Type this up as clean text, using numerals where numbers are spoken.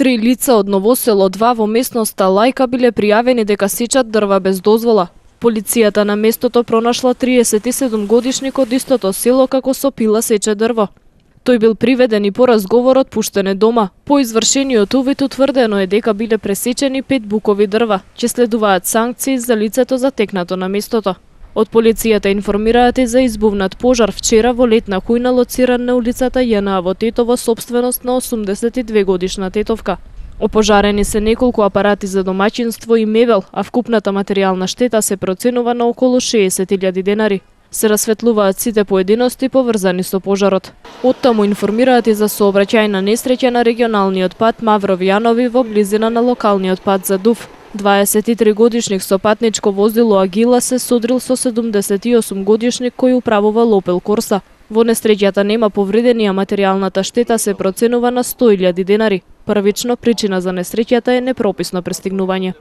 3 лица од Новосело 2 во местноста Лајка биле пријавени дека сечат дрва без дозвола. Полицијата на местото пронашла 37 годишник од истото село како со пила сече дрво. Тој бил приведен и по разговорот пуштен е дома. По извршениот увид утврдено е дека биле пресечени 5 букови дрва. Ќе следуваат санкции за лицето затекнато на местото. Од полицијата информираат и за избувнат пожар вчера во летна кујна лоциран на улицата ЈНА во Тетово, собственост на 82 годишна тетовка. Опожарени се неколку апарати за домаќинство и мебел, а вкупната материјална штета се проценува на околу 60.000 денари. Се расветлуваат сите поединости поврзани со пожарот. Оттаму информираат и за сообраќајна несреќа на регионалниот пат Мавров-Јанови во близина на локалниот пат за Дув. 23 годишник со патничко возило Агила се содрил со 78 годишник кој управувал Опел Корса. Во несреќата нема повредени, а материјалната штета се проценува на 100.000 денари. Првично причина за несреќата е непрописно пристигнување.